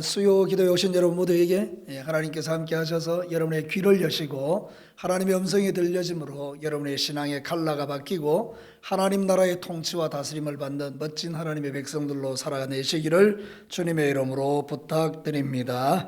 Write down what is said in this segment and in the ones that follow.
수요 기도에 오신 여러분 모두에게 하나님께서 함께 하셔서 여러분의 귀를 여시고 하나님의 음성이 들려짐으로 여러분의 신앙의 칼라가 바뀌고 하나님 나라의 통치와 다스림을 받는 멋진 하나님의 백성들로 살아내시기를 주님의 이름으로 부탁드립니다.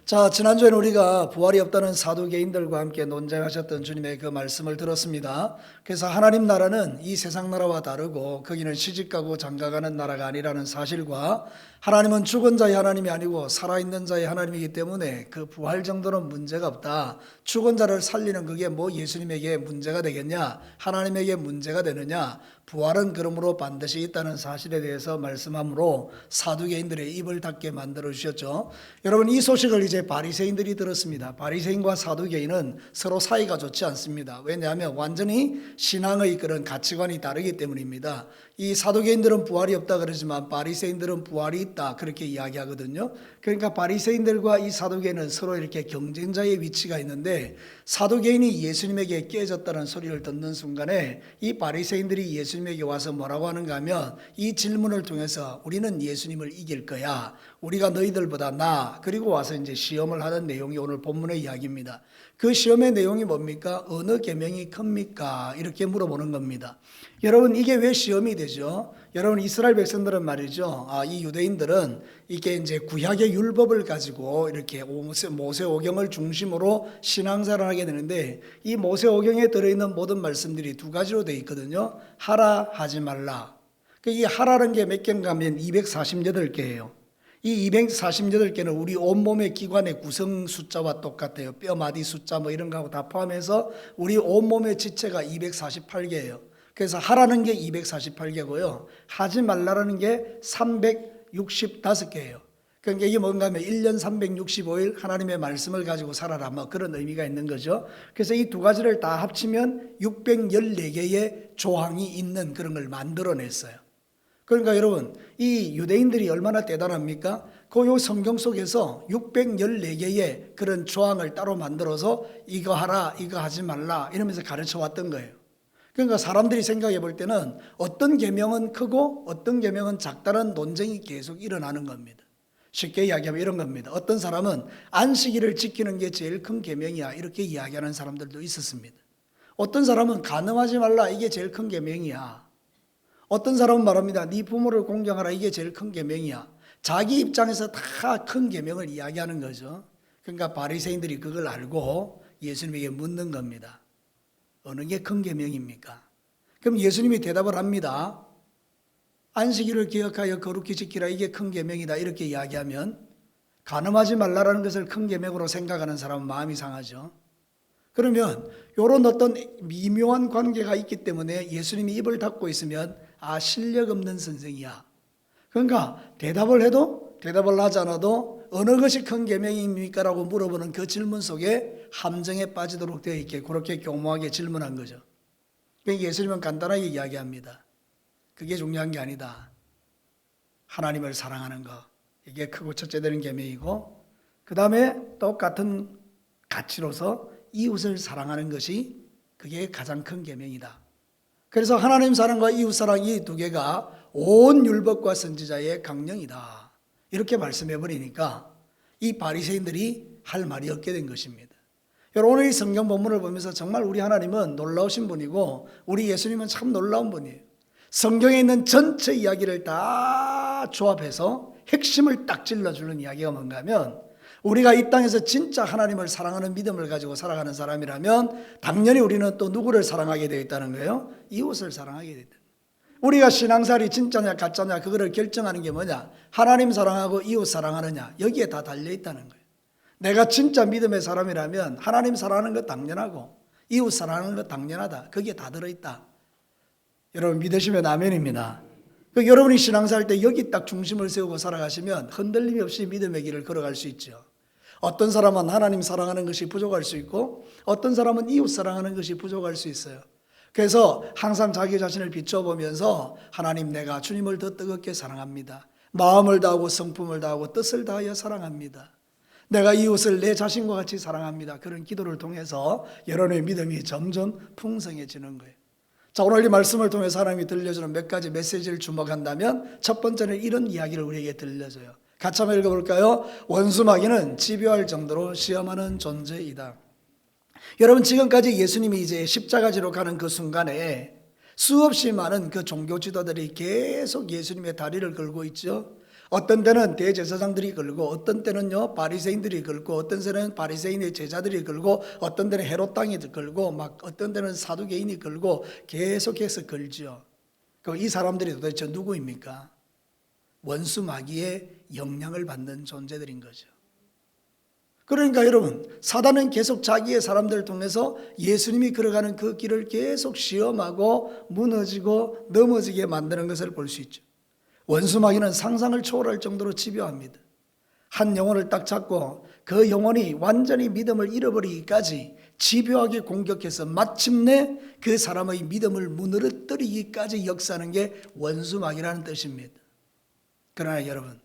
자, 지난주에는 우리가 부활이 없다는 사두개인들과 함께 논쟁하셨던 주님의 그 말씀을 들었습니다. 그래서 하나님 나라는 이 세상 나라와 다르고 거기는 시집가고 장가가는 나라가 아니라는 사실과 하나님은 죽은 자의 하나님이 아니고 살아있는 자의 하나님이기 때문에 그 부활 정도는 문제가 없다. 죽은 자를 살리는 그게 뭐 예수님에게 문제가 되겠냐? 하나님에게 문제가 되느냐? 부활은 그러므로 반드시 있다는 사실에 대해서 말씀함으로 사두개인들의 입을 닫게 만들어 주셨죠. 여러분, 이 소식을 이제 바리새인들이 들었습니다. 바리새인과 사두개인은 서로 사이가 좋지 않습니다. 왜냐하면 완전히 신앙의 그런 가치관이 다르기 때문입니다. 이 사두개인들은 부활이 없다 그러지만 바리새인들은 부활이 있다 그렇게 이야기하거든요. 그러니까 바리새인들과 이 사두개인은 서로 이렇게 경쟁자의 위치가 있는데, 사두개인이 예수님에게 깨졌다는 소리를 듣는 순간에 이 바리새인들이 예수님에게 와서 뭐라고 하는가 하면, 이 질문을 통해서 우리는 예수님을 이길 거야, 우리가 너희들보다 나아, 그리고 와서 이제 시험을 하는 내용이 오늘 본문의 이야기입니다. 그 시험의 내용이 뭡니까? 어느 계명이 큽니까? 이렇게 물어보는 겁니다. 여러분, 이게 왜 시험이 되죠? 여러분, 이스라엘 백성들은 말이죠, 이 유대인들은 이게 이제 구약의 율법을 가지고 이렇게 모세오경을 중심으로 신앙생활을 하게 되는데, 이 모세오경에 들어있는 모든 말씀들이 두 가지로 되어 있거든요. 하라, 하지 말라. 이 하라는 게 몇 개인가 하면 248개예요. 이 248개는 우리 온몸의 기관의 구성 숫자와 똑같아요. 뼈마디 숫자 뭐 이런 거하고 다 포함해서 우리 온몸의 지체가 248개예요. 그래서 하라는 게 248개고요. 하지 말라라는 게 365개예요. 그러니까 이게 뭔가 하면 1년 365일 하나님의 말씀을 가지고 살아라, 뭐 그런 의미가 있는 거죠. 그래서 이 두 가지를 다 합치면 614개의 조항이 있는 그런 걸 만들어냈어요. 그러니까 여러분, 이 유대인들이 얼마나 대단합니까? 그 성경 속에서 614개의 그런 조항을 따로 만들어서 이거 하라, 이거 하지 말라 이러면서 가르쳐 왔던 거예요. 그러니까 사람들이 생각해 볼 때는 어떤 계명은 크고 어떤 계명은 작다는 논쟁이 계속 일어나는 겁니다. 쉽게 이야기하면 이런 겁니다. 어떤 사람은 안식일을 지키는 게 제일 큰 계명이야 이렇게 이야기하는 사람들도 있었습니다. 어떤 사람은 간음하지 말라, 이게 제일 큰 계명이야. 어떤 사람은 말합니다. 네 부모를 공경하라, 이게 제일 큰 계명이야. 자기 입장에서 다 큰 계명을 이야기하는 거죠. 그러니까 바리새인들이 그걸 알고 예수님에게 묻는 겁니다. 어느 게 큰 계명입니까? 그럼 예수님이 대답을 합니다. 안식일을 기억하여 거룩히 지키라, 이게 큰 계명이다 이렇게 이야기하면, 간음하지 말라라는 것을 큰 계명으로 생각하는 사람은 마음이 상하죠. 그러면 이런 어떤 미묘한 관계가 있기 때문에 예수님이 입을 닫고 있으면 실력 없는 선생이야. 그러니까 대답을 해도 대답을 하지 않아도 어느 것이 큰 계명입니까? 라고 물어보는 그 질문 속에 함정에 빠지도록 되어 있게 그렇게 교묘하게 질문한 거죠. 예수님은 간단하게 이야기합니다. 그게 중요한 게 아니다. 하나님을 사랑하는 거, 이게 크고 첫째 되는 계명이고, 그 다음에 똑같은 가치로서 이웃을 사랑하는 것이 그게 가장 큰 계명이다. 그래서 하나님 사랑과 이웃 사랑, 이 두 개가 온 율법과 선지자의 강령이다 이렇게 말씀해 버리니까 이 바리새인들이 할 말이 없게 된 것입니다. 여러분, 오늘 이 성경 본문을 보면서 정말 우리 하나님은 놀라우신 분이고 우리 예수님은 참 놀라운 분이에요. 성경에 있는 전체 이야기를 다 조합해서 핵심을 딱 찔러주는 이야기가 뭔가 하면, 우리가 이 땅에서 진짜 하나님을 사랑하는 믿음을 가지고 살아가는 사람이라면 당연히 우리는 또 누구를 사랑하게 되어 있다는 거예요? 이웃을 사랑하게 되어 있다. 우리가 신앙생활이 진짜냐 가짜냐 그거를 결정하는 게 뭐냐? 하나님 사랑하고 이웃 사랑하느냐, 여기에 다 달려 있다는 거예요. 내가 진짜 믿음의 사람이라면 하나님 사랑하는 거 당연하고 이웃 사랑하는 거 당연하다, 거기에 다 들어있다. 여러분 믿으시면 아멘입니다. 여러분이 신앙생활 때 여기 딱 중심을 세우고 살아가시면 흔들림이 없이 믿음의 길을 걸어갈 수 있죠. 어떤 사람은 하나님 사랑하는 것이 부족할 수 있고 어떤 사람은 이웃 사랑하는 것이 부족할 수 있어요. 그래서 항상 자기 자신을 비춰보면서, 하나님, 내가 주님을 더 뜨겁게 사랑합니다. 마음을 다하고 성품을 다하고 뜻을 다하여 사랑합니다. 내가 이웃을 내 자신과 같이 사랑합니다. 그런 기도를 통해서 여러분의 믿음이 점점 풍성해지는 거예요. 자, 오늘 이 말씀을 통해서 하나님이 들려주는 몇 가지 메시지를 주목한다면, 첫 번째는 이런 이야기를 우리에게 들려줘요. 같이 한번 읽어볼까요? 원수 마귀는 집요할 정도로 시험하는 존재이다. 여러분, 지금까지 예수님이 이제 십자가지로 가는 그 순간에 수없이 많은 그 종교 지도들이 계속 예수님의 다리를 걸고 있죠. 어떤 때는 대제사장들이 걸고, 어떤 때는요 바리새인들이 걸고, 어떤 때는 바리새인의 제자들이 걸고, 어떤 때는 헤롯 당이 걸고, 막 어떤 때는 사두개인이 걸고 계속해서 걸죠. 그럼 이 사람들이 도대체 누구입니까? 원수 마귀의 영향을 받는 존재들인 거죠. 그러니까 여러분, 사단은 계속 자기의 사람들을 통해서 예수님이 걸어가는 그 길을 계속 시험하고 무너지고 넘어지게 만드는 것을 볼 수 있죠. 원수 마귀는 상상을 초월할 정도로 집요합니다. 한 영혼을 딱 잡고 그 영혼이 완전히 믿음을 잃어버리기까지 집요하게 공격해서 마침내 그 사람의 믿음을 무너뜨리기까지 역사하는 게 원수 마귀라는 뜻입니다. 그러나 여러분,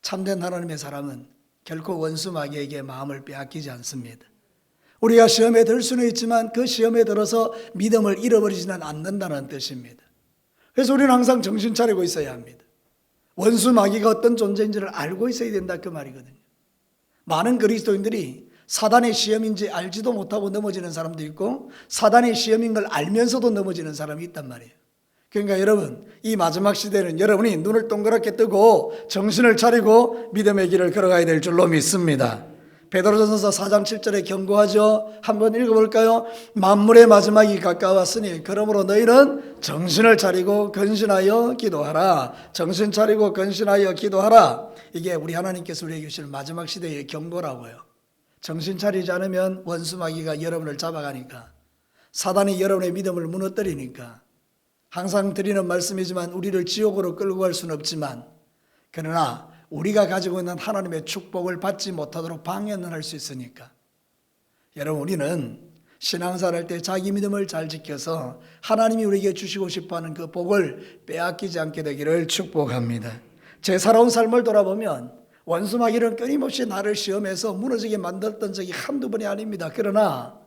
참된 하나님의 사람은 결코 원수 마귀에게 마음을 빼앗기지 않습니다. 우리가 시험에 들 수는 있지만 그 시험에 들어서 믿음을 잃어버리지는 않는다는 뜻입니다. 그래서 우리는 항상 정신 차리고 있어야 합니다. 원수 마귀가 어떤 존재인지를 알고 있어야 된다, 그 말이거든요. 많은 그리스도인들이 사단의 시험인지 알지도 못하고 넘어지는 사람도 있고, 사단의 시험인 걸 알면서도 넘어지는 사람이 있단 말이에요. 그러니까 여러분, 이 마지막 시대는 여러분이 눈을 동그랗게 뜨고 정신을 차리고 믿음의 길을 걸어가야 될 줄로 믿습니다. 베드로전서 4장 7절에 경고하죠. 한번 읽어볼까요? 만물의 마지막이 가까웠으니 그러므로 너희는 정신을 차리고 근신하여 기도하라. 정신 차리고 근신하여 기도하라. 이게 우리 하나님께서 우리에게 주시는 마지막 시대의 경고라고요. 정신 차리지 않으면 원수 마귀가 여러분을 잡아가니까, 사단이 여러분의 믿음을 무너뜨리니까. 항상 드리는 말씀이지만 우리를 지옥으로 끌고 갈 수는 없지만, 그러나 우리가 가지고 있는 하나님의 축복을 받지 못하도록 방해는 할 수 있으니까, 여러분, 우리는 신앙생활 할 때 자기 믿음을 잘 지켜서 하나님이 우리에게 주시고 싶어하는 그 복을 빼앗기지 않게 되기를 축복합니다. 제 살아온 삶을 돌아보면 원수 마귀는 끊임없이 나를 시험해서 무너지게 만들었던 적이 한두 번이 아닙니다. 그러나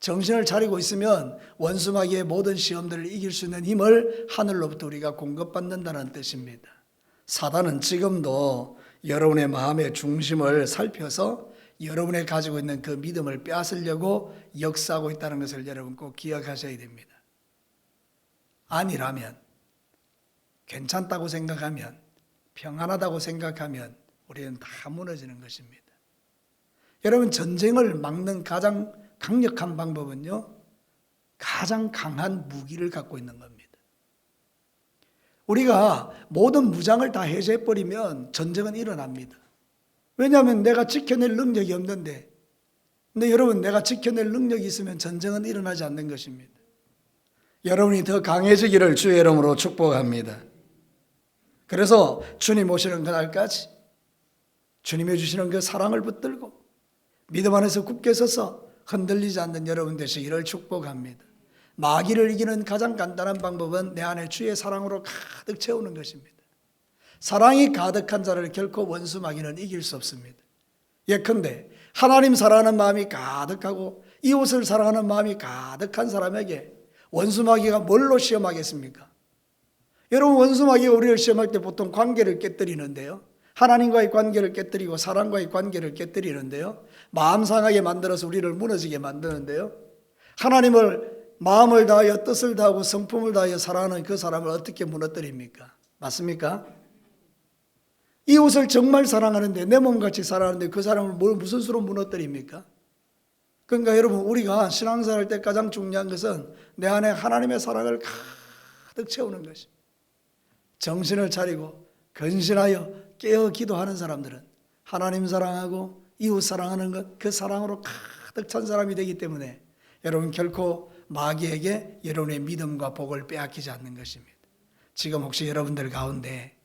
정신을 차리고 있으면 원수 마귀의 모든 시험들을 이길 수 있는 힘을 하늘로부터 우리가 공급받는다는 뜻입니다. 사단은 지금도 여러분의 마음의 중심을 살펴서 여러분이 가지고 있는 그 믿음을 빼앗으려고 역사하고 있다는 것을 여러분 꼭 기억하셔야 됩니다. 아니라면, 괜찮다고 생각하면, 평안하다고 생각하면 우리는 다 무너지는 것입니다. 여러분, 전쟁을 막는 가장 강력한 방법은요, 가장 강한 무기를 갖고 있는 겁니다. 우리가 모든 무장을 다 해제해버리면 전쟁은 일어납니다. 왜냐하면 내가 지켜낼 능력이 없는데, 근데 여러분, 내가 지켜낼 능력이 있으면 전쟁은 일어나지 않는 것입니다. 여러분이 더 강해지기를 주의 이름으로 축복합니다. 그래서 주님 오시는 그날까지 주님이 주시는 그 사랑을 붙들고 믿음 안에서 굳게 서서 흔들리지 않는 여러분 되시기를 축복합니다. 마귀를 이기는 가장 간단한 방법은 내 안에 주의 사랑으로 가득 채우는 것입니다. 사랑이 가득한 자를 결코 원수 마귀는 이길 수 없습니다. 예컨대 하나님 사랑하는 마음이 가득하고 이웃을 사랑하는 마음이 가득한 사람에게 원수 마귀가 뭘로 시험하겠습니까? 여러분, 원수 마귀가 우리를 시험할 때 보통 관계를 깨뜨리는데요, 하나님과의 관계를 깨뜨리고 사랑과의 관계를 깨뜨리는데요, 마음 상하게 만들어서 우리를 무너지게 만드는데요, 하나님을 마음을 다하여 뜻을 다하고 성품을 다하여 사랑하는 그 사람을 어떻게 무너뜨립니까? 맞습니까? 이웃을 정말 사랑하는데, 내 몸같이 사랑하는데 그 사람을 무슨 수로 무너뜨립니까? 그러니까 여러분, 우리가 신앙생활 할 때 가장 중요한 것은 내 안에 하나님의 사랑을 가득 채우는 것입니다. 정신을 차리고 근신하여 깨어 기도하는 사람들은 하나님 사랑하고 이웃 사랑하는 것, 그 사랑으로 가득 찬 사람이 되기 때문에 여러분, 결코 마귀에게 여러분의 믿음과 복을 빼앗기지 않는 것입니다. 지금 혹시 여러분들 가운데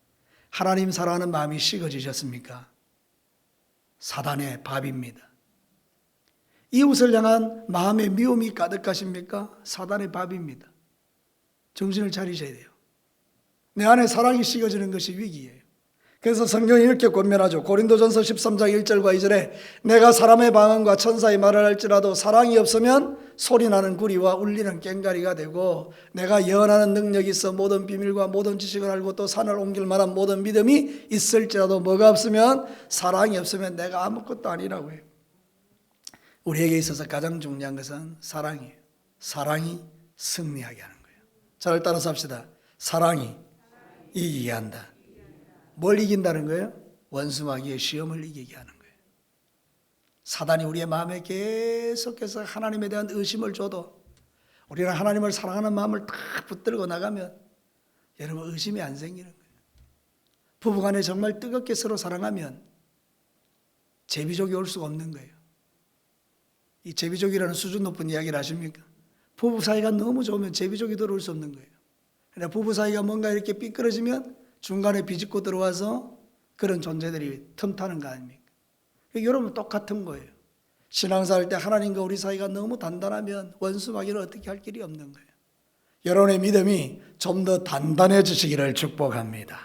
하나님 사랑하는 마음이 식어지셨습니까? 사단의 밥입니다. 이웃을 향한 마음의 미움이 가득하십니까? 사단의 밥입니다. 정신을 차리셔야 돼요. 내 안에 사랑이 식어지는 것이 위기예요. 그래서 성경이 이렇게 권면하죠. 고린도전서 13장 1절과 2절에 내가 사람의 방언과 천사의 말을 할지라도 사랑이 없으면 소리나는 구리와 울리는 꽹과리가 되고 내가 예언하는 능력이 있어 모든 비밀과 모든 지식을 알고 또 산을 옮길 만한 모든 믿음이 있을지라도 뭐가 없으면, 사랑이 없으면 내가 아무것도 아니라고 해요. 우리에게 있어서 가장 중요한 것은 사랑이에요. 사랑이 승리하게 하는 거예요. 저를 따라서 합시다. 사랑이 이기게 한다. 뭘 이긴다는 거예요? 원수마귀의 시험을 이기게 하는 거예요. 사단이 우리의 마음에 계속해서 하나님에 대한 의심을 줘도 우리는 하나님을 사랑하는 마음을 딱 붙들고 나가면 여러분 의심이 안 생기는 거예요. 부부간에 정말 뜨겁게 서로 사랑하면 제비족이 올 수가 없는 거예요. 이 제비족이라는 수준 높은 이야기를 아십니까? 부부 사이가 너무 좋으면 제비족이 들어올 수 없는 거예요. 그러나 부부 사이가 뭔가 이렇게 삐뚤어지면 중간에 비집고 들어와서 그런 존재들이 틈타는 거 아닙니까? 여러분 똑같은 거예요. 신앙생활 할 때 하나님과 우리 사이가 너무 단단하면 원수마귀는 어떻게 할 길이 없는 거예요. 여러분의 믿음이 좀 더 단단해지시기를 축복합니다.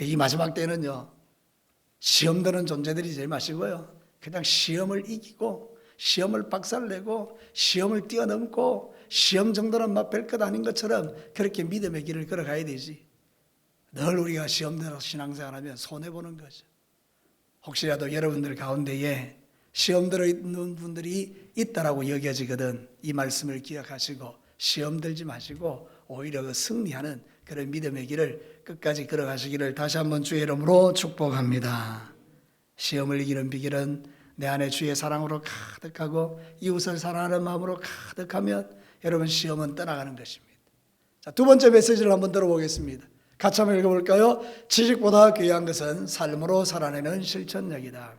이 마지막 때는요, 시험 드는 존재들이 제일 마시고요, 그냥 시험을 이기고 시험을 박살내고 시험을 뛰어넘고 시험 정도는 막 별것 아닌 것처럼 그렇게 믿음의 길을 걸어가야 되지. 늘 우리가 시험 들어서 신앙생활하면 손해보는 거죠. 혹시라도 여러분들 가운데에 시험 들어 있는 분들이 있다라고 여겨지거든 이 말씀을 기억하시고 시험 들지 마시고 오히려 그 승리하는 그런 믿음의 길을 끝까지 걸어가시기를 다시 한번 주의 이름으로 축복합니다. 시험을 이기는 비결은 내 안에 주의 사랑으로 가득하고 이웃을 사랑하는 마음으로 가득하면 여러분 시험은 떠나가는 것입니다. 자, 두 번째 메시지를 한번 들어보겠습니다. 같이 한번 읽어볼까요? 지식보다 귀한 것은 삶으로 살아내는 실천력이다.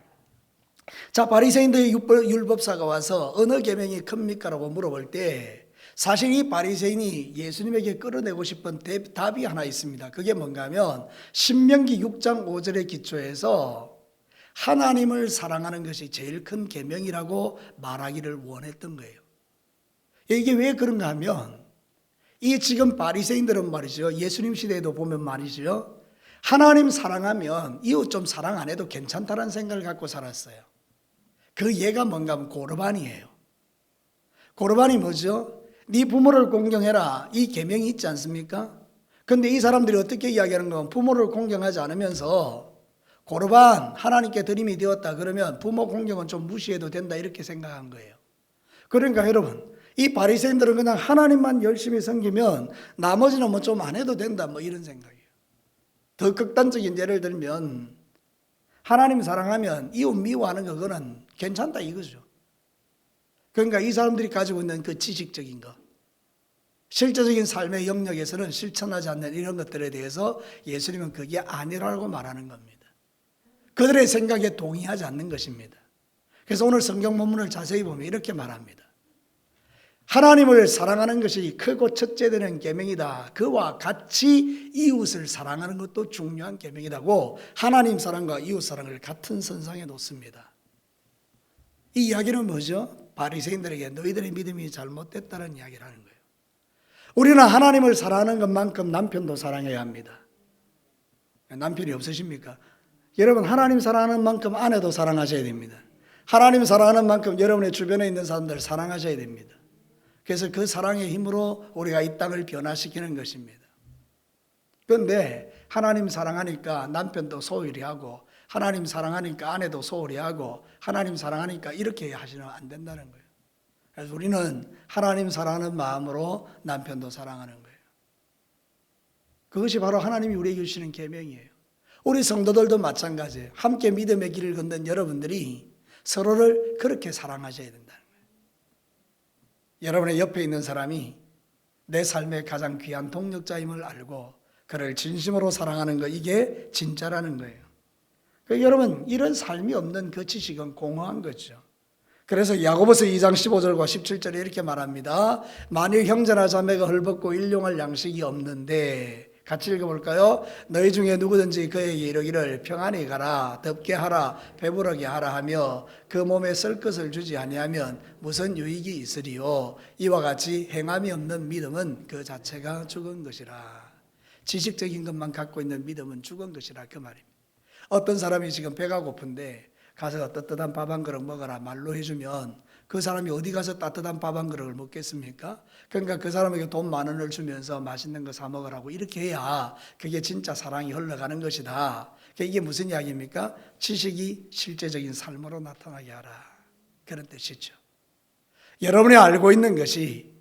자, 바리새인들의 율법사가 와서 어느 계명이 큽니까라고 물어볼 때 사실 이 바리새인이 예수님에게 끌어내고 싶은 답이 하나 있습니다. 그게 뭔가 하면 신명기 6장 5절의 기초에서 하나님을 사랑하는 것이 제일 큰 계명이라고 말하기를 원했던 거예요. 이게 왜 그런가 하면 이 지금 바리새인들은 말이죠, 예수님 시대에도 보면 말이죠, 하나님 사랑하면 이웃 좀 사랑 안 해도 괜찮다는 생각을 갖고 살았어요. 그 예가 뭔가 하면 고르반이에요. 고르반이 뭐죠? 네 부모를 공경해라, 이 계명이 있지 않습니까? 근데 이 사람들이 어떻게 이야기하는 건 부모를 공경하지 않으면서 고르반 하나님께 드림이 되었다 그러면 부모 공경은 좀 무시해도 된다 이렇게 생각한 거예요. 그러니까 여러분, 이 바리새인들은 그냥 하나님만 열심히 섬기면 나머지는 뭐 좀 안 해도 된다 뭐 이런 생각이에요. 더 극단적인 예를 들면 하나님 사랑하면 이웃 미워하는 거 그거는 괜찮다 이거죠. 그러니까 이 사람들이 가지고 있는 그 지식적인 것, 실제적인 삶의 영역에서는 실천하지 않는 이런 것들에 대해서 예수님은 그게 아니라고 말하는 겁니다. 그들의 생각에 동의하지 않는 것입니다. 그래서 오늘 성경 본문을 자세히 보면 이렇게 말합니다. 하나님을 사랑하는 것이 크고 첫째 되는 계명이다. 그와 같이 이웃을 사랑하는 것도 중요한 계명이라고 하나님 사랑과 이웃 사랑을 같은 선상에 놓습니다. 이 이야기는 뭐죠? 바리새인들에게 너희들의 믿음이 잘못됐다는 이야기를 하는 거예요. 우리는 하나님을 사랑하는 것만큼 남편도 사랑해야 합니다. 남편이 없으십니까? 여러분 하나님 사랑하는 만큼 아내도 사랑하셔야 됩니다. 하나님 사랑하는 만큼 여러분의 주변에 있는 사람들 사랑하셔야 됩니다. 그래서 그 사랑의 힘으로 우리가 이 땅을 변화시키는 것입니다. 그런데 하나님 사랑하니까 남편도 소홀히 하고 하나님 사랑하니까 아내도 소홀히 하고 하나님 사랑하니까 이렇게 하시면 안 된다는 거예요. 그래서 우리는 하나님 사랑하는 마음으로 남편도 사랑하는 거예요. 그것이 바로 하나님이 우리에게 주시는 계명이에요. 우리 성도들도 마찬가지예요. 함께 믿음의 길을 걷는 여러분들이 서로를 그렇게 사랑하셔야 된다는 거예요. 여러분의 옆에 있는 사람이 내 삶의 가장 귀한 동력자임을 알고 그를 진심으로 사랑하는 것, 이게 진짜라는 거예요. 그러니까 여러분 이런 삶이 없는 그 지식은 공허한 거죠. 그래서 야고보서 2장 15절과 17절에 이렇게 말합니다. 만일 형제나 자매가 헐벗고 일용할 양식이 없는데, 같이 읽어볼까요? 너희 중에 누구든지 그에게 이르기를 평안히 가라, 덥게 하라, 배부르게 하라 하며 그 몸에 쓸 것을 주지 아니하면 무슨 유익이 있으리요? 이와 같이 행함이 없는 믿음은 그 자체가 죽은 것이라. 지식적인 것만 갖고 있는 믿음은 죽은 것이라, 그 말입니다. 어떤 사람이 지금 배가 고픈데 가서 떳떳한 밥 한 그릇 먹어라 말로 해주면 그 사람이 어디 가서 따뜻한 밥 한 그릇을 먹겠습니까? 그러니까 그 사람에게 돈 10,000원을 주면서 맛있는 거 사 먹으라고 이렇게 해야 그게 진짜 사랑이 흘러가는 것이다. 그러니까 이게 무슨 이야기입니까? 지식이 실제적인 삶으로 나타나게 하라. 그런 뜻이죠. 여러분이 알고 있는 것이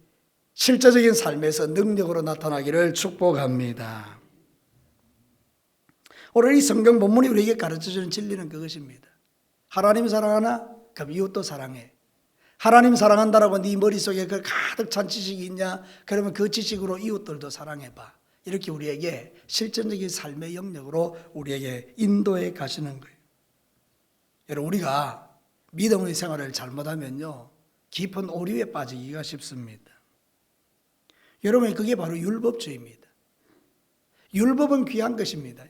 실제적인 삶에서 능력으로 나타나기를 축복합니다. 오늘 이 성경 본문이 우리에게 가르쳐주는 진리는 그것입니다. 하나님 사랑하나? 그럼 이웃도 사랑해. 하나님 사랑한다라고 네 머릿속에 그 가득 찬 지식이 있냐? 그러면 그 지식으로 이웃들도 사랑해봐. 이렇게 우리에게 실전적인 삶의 영역으로 우리에게 인도해 가시는 거예요. 여러분, 우리가 믿음의 생활을 잘못하면요, 깊은 오류에 빠지기가 쉽습니다. 여러분, 그게 바로 율법주의입니다. 율법은 귀한 것입니다.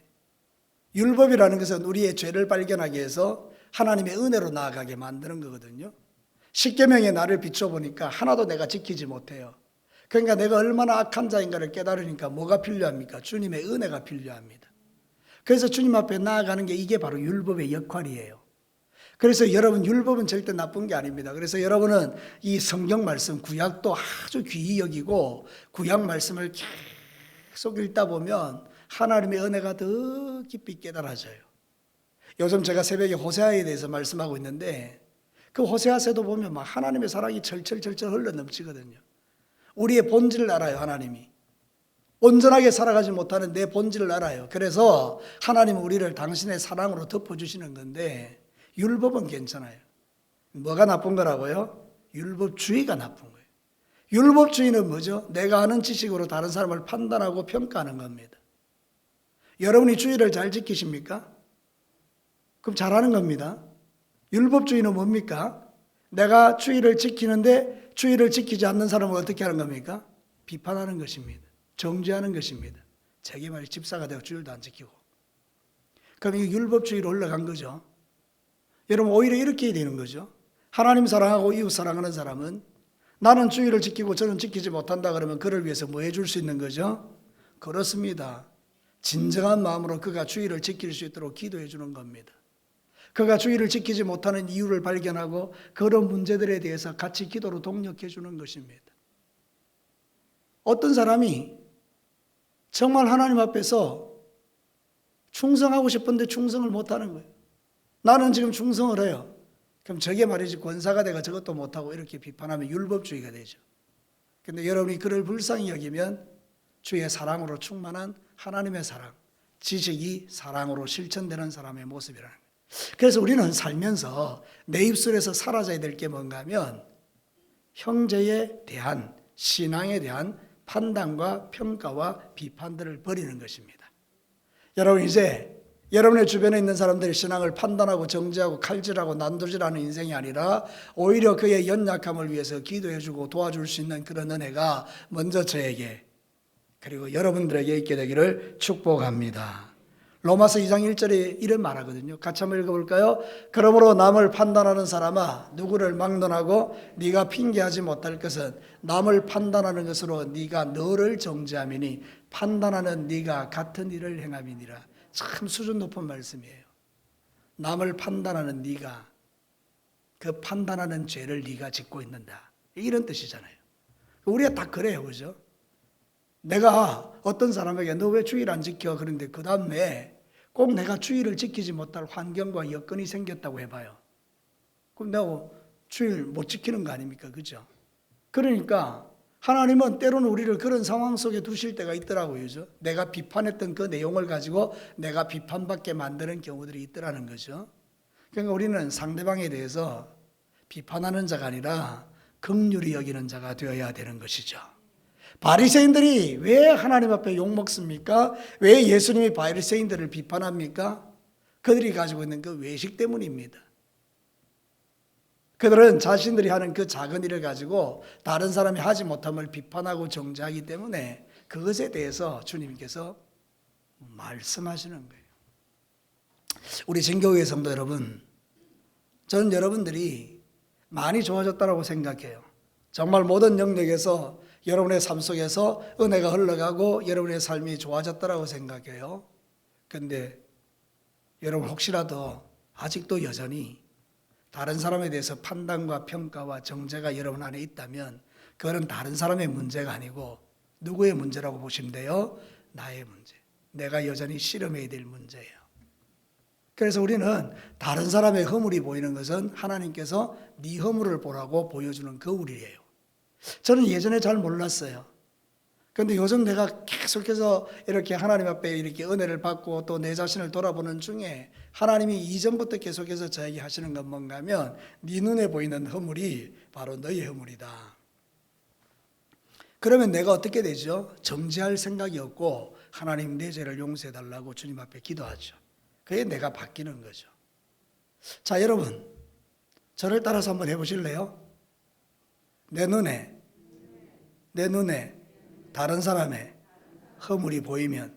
율법이라는 것은 우리의 죄를 발견하게 해서 하나님의 은혜로 나아가게 만드는 거거든요. 십계명의 나를 비춰보니까 하나도 내가 지키지 못해요. 그러니까 내가 얼마나 악한 자인가를 깨달으니까 뭐가 필요합니까? 주님의 은혜가 필요합니다. 그래서 주님 앞에 나아가는 게 이게 바로 율법의 역할이에요. 그래서 여러분, 율법은 절대 나쁜 게 아닙니다. 그래서 여러분은 이 성경 말씀, 구약도 아주 귀히 여기고 구약 말씀을 계속 읽다 보면 하나님의 은혜가 더 깊이 깨달아져요. 요즘 제가 새벽에 호세아에 대해서 말씀하고 있는데 그 호세아서도 보면 막 하나님의 사랑이 철철철철 흘러 넘치거든요. 우리의 본질을 알아요, 하나님이. 온전하게 살아가지 못하는 내 본질을 알아요. 그래서 하나님은 우리를 당신의 사랑으로 덮어주시는 건데 율법은 괜찮아요. 뭐가 나쁜 거라고요? 율법주의가 나쁜 거예요. 율법주의는 뭐죠? 내가 아는 지식으로 다른 사람을 판단하고 평가하는 겁니다. 여러분이 주의를 잘 지키십니까? 그럼 잘하는 겁니다. 율법주의는 뭡니까? 내가 주의를 지키는데 주의를 지키지 않는 사람은 어떻게 하는 겁니까? 비판하는 것입니다. 정죄하는 것입니다. 자기 말이 집사가 되고 주의도 안 지키고. 그럼 이게 율법주의로 올라간 거죠. 여러분, 오히려 이렇게 되는 거죠. 하나님 사랑하고 이웃 사랑하는 사람은 나는 주의를 지키고 저는 지키지 못한다 그러면 그를 위해서 뭐 해줄 수 있는 거죠? 그렇습니다. 진정한 마음으로 그가 주의를 지킬 수 있도록 기도해 주는 겁니다. 그가 주의를 지키지 못하는 이유를 발견하고 그런 문제들에 대해서 같이 기도로 동력해 주는 것입니다. 어떤 사람이 정말 하나님 앞에서 충성하고 싶은데 충성을 못하는 거예요. 나는 지금 충성을 해요. 그럼 저게 말이지 권사가 내가 저것도 못하고 이렇게 비판하면 율법주의가 되죠. 그런데 여러분이 그를 불쌍히 여기면 주의 사랑으로 충만한 하나님의 사랑, 지식이 사랑으로 실천되는 사람의 모습이라는 거예요. 그래서 우리는 살면서 내 입술에서 사라져야 될 게 뭔가 하면 형제에 대한, 신앙에 대한 판단과 평가와 비판들을 버리는 것입니다. 여러분, 이제 여러분의 주변에 있는 사람들의 신앙을 판단하고 정죄하고 칼질하고 난도질하는 인생이 아니라 오히려 그의 연약함을 위해서 기도해주고 도와줄 수 있는 그런 은혜가 먼저 저에게 그리고 여러분들에게 있게 되기를 축복합니다. 로마서 2장 1절에 이런 말하거든요. 같이 한번 읽어볼까요? 그러므로 남을 판단하는 사람아, 누구를 막론하고 네가 핑계하지 못할 것은 남을 판단하는 것으로 네가 너를 정죄함이니 판단하는 네가 같은 일을 행함이니라. 참 수준 높은 말씀이에요. 남을 판단하는 네가 그 판단하는 죄를 네가 짓고 있는다. 이런 뜻이잖아요. 우리가 다 그래요, 그죠? 내가 어떤 사람에게 너 왜 주의를 안 지켜? 그런데 그 다음에 꼭 내가 주의를 지키지 못할 환경과 여건이 생겼다고 해봐요. 그럼 내가 주의를 못 지키는 거 아닙니까? 그죠? 그러니까 하나님은 때로는 우리를 그런 상황 속에 두실 때가 있더라고요. 그죠? 내가 비판했던 그 내용을 가지고 내가 비판받게 만드는 경우들이 있더라는 거죠. 그러니까 우리는 상대방에 대해서 비판하는 자가 아니라 긍휼히 여기는 자가 되어야 되는 것이죠. 바리새인들이 왜 하나님 앞에 욕먹습니까? 왜 예수님이 바리새인들을 비판합니까? 그들이 가지고 있는 그 외식 때문입니다. 그들은 자신들이 하는 그 작은 일을 가지고 다른 사람이 하지 못함을 비판하고 정죄하기 때문에 그것에 대해서 주님께서 말씀하시는 거예요. 우리 진교회 성도 여러분, 저는 여러분들이 많이 좋아졌다고 생각해요. 정말 모든 영역에서 여러분의 삶 속에서 은혜가 흘러가고 여러분의 삶이 좋아졌다고 생각해요. 그런데 여러분 혹시라도 아직도 여전히 다른 사람에 대해서 판단과 평가와 정죄가 여러분 안에 있다면 그거는 다른 사람의 문제가 아니고 누구의 문제라고 보시면 돼요? 나의 문제. 내가 여전히 씨름해야 될 문제예요. 그래서 우리는 다른 사람의 허물이 보이는 것은 하나님께서 네 허물을 보라고 보여주는 거울이에요. 저는 예전에 잘 몰랐어요. 그런데 요즘 내가 계속해서 이렇게 하나님 앞에 이렇게 은혜를 받고 또 내 자신을 돌아보는 중에 하나님이 이전부터 계속해서 저에게 하시는 건 뭔가 하면 네 눈에 보이는 허물이 바로 너의 허물이다. 그러면 내가 어떻게 되죠? 정죄할 생각이 없고 하나님 내 죄를 용서해 달라고 주님 앞에 기도하죠. 그게 내가 바뀌는 거죠. 자, 여러분 저를 따라서 한번 해보실래요? 내 눈에 다른 사람의 허물이 보이면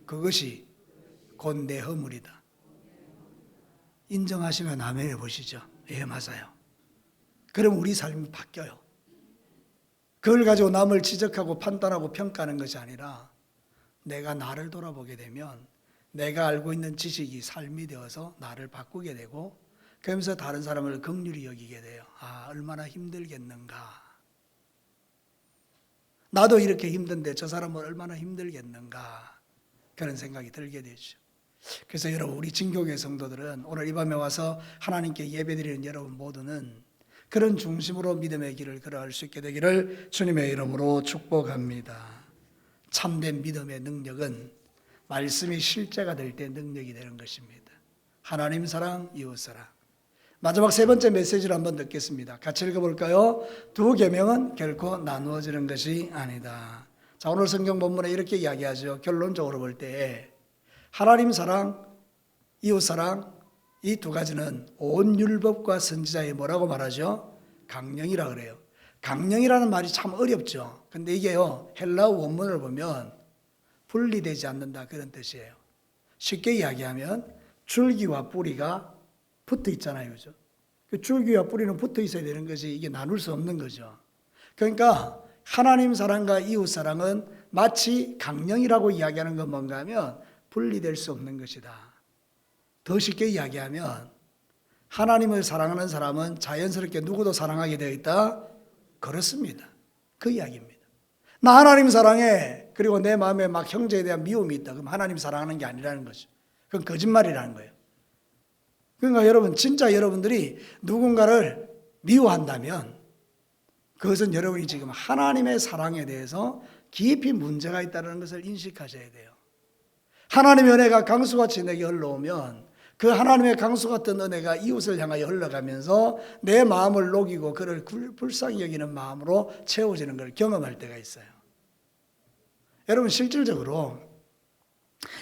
그것이 곧 내 허물이다. 인정하시면 아멘 해보시죠. 예, 맞아요. 그럼 우리 삶이 바뀌어요. 그걸 가지고 남을 지적하고 판단하고 평가하는 것이 아니라 내가 나를 돌아보게 되면 내가 알고 있는 지식이 삶이 되어서 나를 바꾸게 되고 그러면서 다른 사람을 긍휼히 여기게 돼요. 아, 얼마나 힘들겠는가. 나도 이렇게 힘든데 저 사람은 얼마나 힘들겠는가. 그런 생각이 들게 되죠. 그래서 여러분 우리 진교회 성도들은 오늘 이 밤에 와서 하나님께 예배드리는 여러분 모두는 그런 중심으로 믿음의 길을 걸어갈 수 있게 되기를 주님의 이름으로 축복합니다. 참된 믿음의 능력은 말씀이 실제가 될 때 능력이 되는 것입니다. 하나님 사랑, 이웃 사랑. 마지막 세 번째 메시지를 한번 듣겠습니다. 같이 읽어볼까요? 두 계명은 결코 나누어지는 것이 아니다. 자, 오늘 성경 본문에 이렇게 이야기하죠. 결론적으로 볼 때 하나님 사랑, 이웃 사랑 이 두 가지는 온 율법과 선지자의 뭐라고 말하죠? 강령이라 그래요. 강령이라는 말이 참 어렵죠. 근데 이게요 헬라어 원문을 보면 분리되지 않는다 그런 뜻이에요. 쉽게 이야기하면 줄기와 뿌리가 붙어 있잖아요. 그죠? 그 줄기와 뿌리는 붙어 있어야 되는 것이 이게 나눌 수 없는 거죠. 그러니까 하나님 사랑과 이웃 사랑은 마치 강령이라고 이야기하는 건 뭔가 하면 분리될 수 없는 것이다. 더 쉽게 이야기하면 하나님을 사랑하는 사람은 자연스럽게 누구도 사랑하게 되어 있다? 그렇습니다. 그 이야기입니다. 나 하나님 사랑해. 그리고 내 마음에 막 형제에 대한 미움이 있다. 그럼 하나님 사랑하는 게 아니라는 거죠. 그건 거짓말이라는 거예요. 그러니까 여러분 진짜 여러분들이 누군가를 미워한다면 그것은 여러분이 지금 하나님의 사랑에 대해서 깊이 문제가 있다는 것을 인식하셔야 돼요. 하나님의 은혜가 강수같이 내게 흘러오면 그 하나님의 강수 같은 은혜가 이웃을 향하여 흘러가면서 내 마음을 녹이고 그를 불쌍히 여기는 마음으로 채워지는 걸 경험할 때가 있어요. 여러분 실질적으로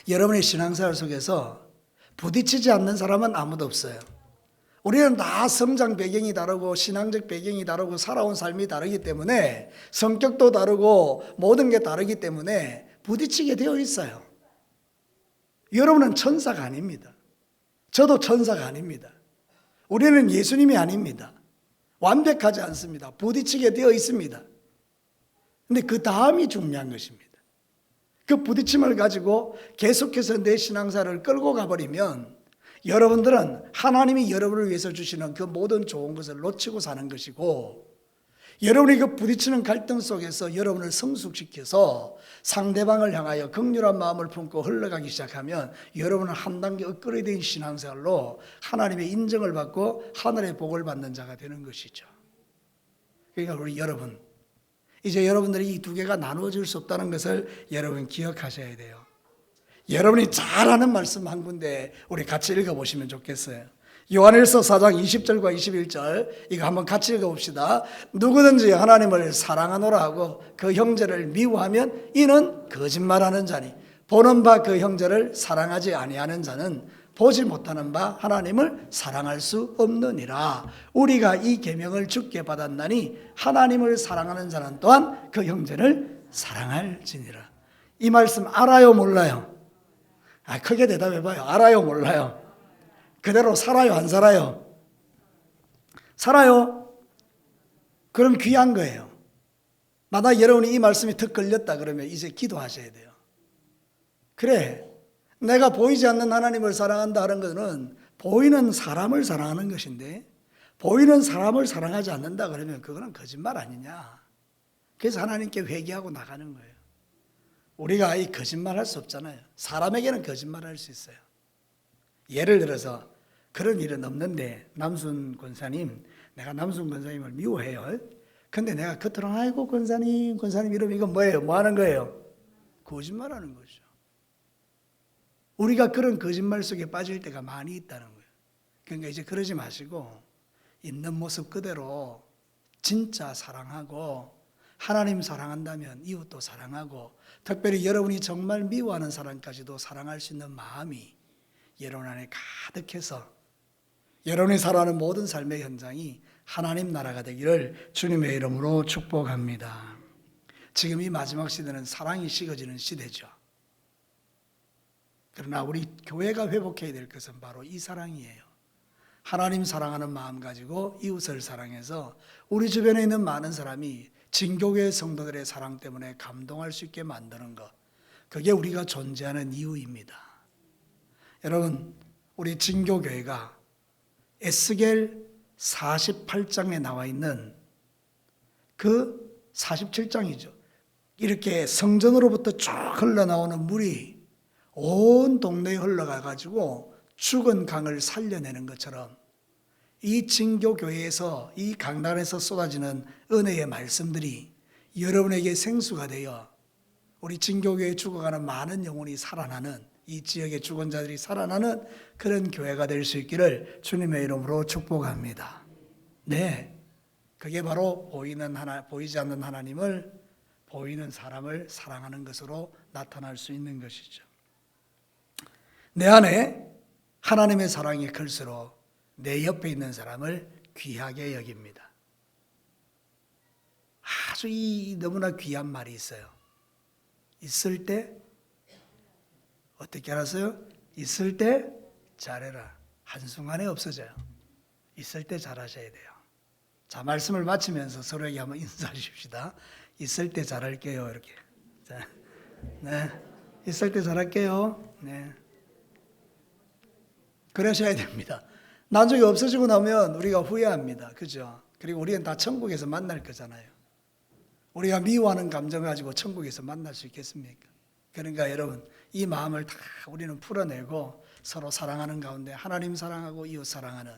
여러분의 신앙생활 속에서 부딪히지 않는 사람은 아무도 없어요. 우리는 다 성장 배경이 다르고 신앙적 배경이 다르고 살아온 삶이 다르기 때문에 성격도 다르고 모든 게 다르기 때문에 부딪히게 되어 있어요. 여러분은 천사가 아닙니다. 저도 천사가 아닙니다. 우리는 예수님이 아닙니다. 완벽하지 않습니다. 부딪히게 되어 있습니다. 그런데 그 다음이 중요한 것입니다. 그 부딪힘을 가지고 계속해서 내 신앙사를 끌고 가버리면 여러분들은 하나님이 여러분을 위해서 주시는 그 모든 좋은 것을 놓치고 사는 것이고 여러분이 그 부딪히는 갈등 속에서 여러분을 성숙시켜서 상대방을 향하여 긍휼한 마음을 품고 흘러가기 시작하면 여러분은 한 단계 업그레이드된 신앙생활로 하나님의 인정을 받고 하늘의 복을 받는 자가 되는 것이죠. 그러니까 우리 여러분 이제 여러분들이 이 두 개가 나누어질 수 없다는 것을 여러분 기억하셔야 돼요. 여러분이 잘 아는 말씀 한 군데 우리 같이 읽어보시면 좋겠어요. 요한일서 4장 20절과 21절 이거 한번 같이 읽어봅시다. 누구든지 하나님을 사랑하노라 하고 그 형제를 미워하면 이는 거짓말하는 자니 보는 바 그 형제를 사랑하지 아니하는 자는 보지 못하는 바 하나님을 사랑할 수 없느니라. 우리가 이 계명을 주께 받았나니 하나님을 사랑하는 자는 또한 그 형제를 사랑할지니라. 이 말씀 알아요 몰라요? 크게 대답해봐요. 알아요 몰라요? 그대로 살아요 안 살아요? 살아요? 그럼 귀한 거예요. 만약 여러분이 이 말씀이 턱 걸렸다 그러면 이제 기도하셔야 돼요. 그래 내가 보이지 않는 하나님을 사랑한다 하는 것은 보이는 사람을 사랑하는 것인데 보이는 사람을 사랑하지 않는다 그러면 그거는 거짓말 아니냐. 그래서 하나님께 회개하고 나가는 거예요. 우리가 이 거짓말할 수 없잖아요. 사람에게는 거짓말할 수 있어요. 예를 들어서 그런 일은 없는데 남순 권사님, 내가 남순 권사님을 미워해요. 근데 내가 겉으로 아이고 권사님 이러면 이건 뭐예요? 뭐 하는 거예요? 거짓말하는 거죠. 우리가 그런 거짓말 속에 빠질 때가 많이 있다는 거예요. 그러니까 이제 그러지 마시고 있는 모습 그대로 진짜 사랑하고 하나님 사랑한다면 이웃도 사랑하고 특별히 여러분이 정말 미워하는 사람까지도 사랑할 수 있는 마음이 여러분 안에 가득해서 여러분이 살아가는 모든 삶의 현장이 하나님 나라가 되기를 주님의 이름으로 축복합니다. 지금 이 마지막 시대는 사랑이 식어지는 시대죠. 그러나 우리 교회가 회복해야 될 것은 바로 이 사랑이에요. 하나님 사랑하는 마음 가지고 이웃을 사랑해서 우리 주변에 있는 많은 사람이 진교회 성도들의 사랑 때문에 감동할 수 있게 만드는 것, 그게 우리가 존재하는 이유입니다. 여러분, 우리 진교교회가 에스겔 48장에 나와 있는 그 47장이죠. 이렇게 성전으로부터 쭉 흘러나오는 물이 온 동네에 흘러가가지고 죽은 강을 살려내는 것처럼 이 진교교회에서 이 강단에서 쏟아지는 은혜의 말씀들이 여러분에게 생수가 되어 우리 진교교회에 죽어가는 많은 영혼이 살아나는, 이 지역의 죽은 자들이 살아나는 그런 교회가 될 수 있기를 주님의 이름으로 축복합니다. 네, 그게 바로 보이지 않는 하나님을 보이는 사람을 사랑하는 것으로 나타날 수 있는 것이죠. 내 안에 하나님의 사랑이 클수록 내 옆에 있는 사람을 귀하게 여깁니다. 아주 너무나 귀한 말이 있어요. 있을 때 어떻게 알았어요? 있을 때 잘해라. 한순간에 없어져요. 있을 때 잘하셔야 돼요. 자, 말씀을 마치면서 서로에게 한번 인사하십시다. 있을 때 잘할게요. 이렇게. 자, 네, 있을 때 잘할게요. 네, 그러셔야 됩니다. 나중에 없어지고 나면 우리가 후회합니다. 그죠? 그리고 우리는 다 천국에서 만날 거잖아요. 우리가 미워하는 감정을 가지고 천국에서 만날 수 있겠습니까? 그러니까 여러분, 이 마음을 다 우리는 풀어내고 서로 사랑하는 가운데 하나님 사랑하고 이웃 사랑하는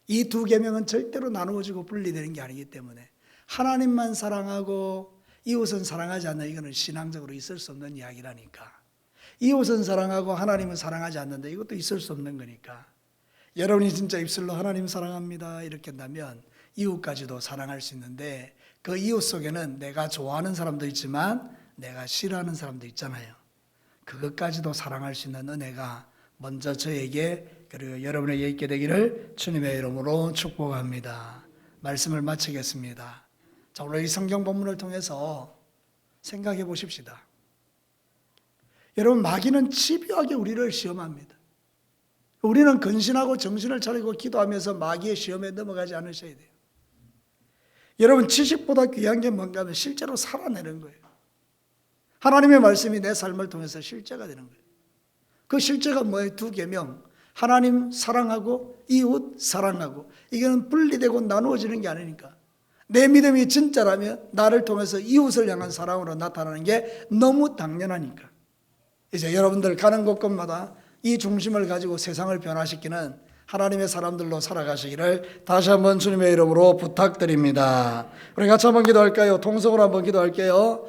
이 두 계명은 절대로 나누어지고 분리되는 게 아니기 때문에 하나님만 사랑하고 이웃은 사랑하지 않는, 이거는 신앙적으로 있을 수 없는 이야기라니까. 이웃은 사랑하고 하나님은 사랑하지 않는데 이것도 있을 수 없는 거니까 여러분이 진짜 입술로 하나님 사랑합니다 이렇게 한다면 이웃까지도 사랑할 수 있는데 그 이웃 속에는 내가 좋아하는 사람도 있지만 내가 싫어하는 사람도 있잖아요. 그것까지도 사랑할 수 있는 은혜가 먼저 저에게 그리고 여러분에게 있게 되기를 주님의 이름으로 축복합니다. 말씀을 마치겠습니다. 자, 오늘 이 성경 본문을 통해서 생각해 보십시다. 여러분, 마귀는 집요하게 우리를 시험합니다. 우리는 근신하고 정신을 차리고 기도하면서 마귀의 시험에 넘어가지 않으셔야 돼요. 여러분, 지식보다 귀한 게 뭔가 하면 실제로 살아내는 거예요. 하나님의 말씀이 내 삶을 통해서 실제가 되는 거예요. 그 실제가 뭐예요? 두 계명. 하나님 사랑하고 이웃 사랑하고. 이거는 분리되고 나누어지는 게 아니니까. 내 믿음이 진짜라면 나를 통해서 이웃을 향한 사랑으로 나타나는 게 너무 당연하니까. 이제 여러분들 가는 곳곳마다 이 중심을 가지고 세상을 변화시키는 하나님의 사람들로 살아가시기를 다시 한번 주님의 이름으로 부탁드립니다. 우리 같이 한번 기도할까요? 통성으로 한번 기도할게요.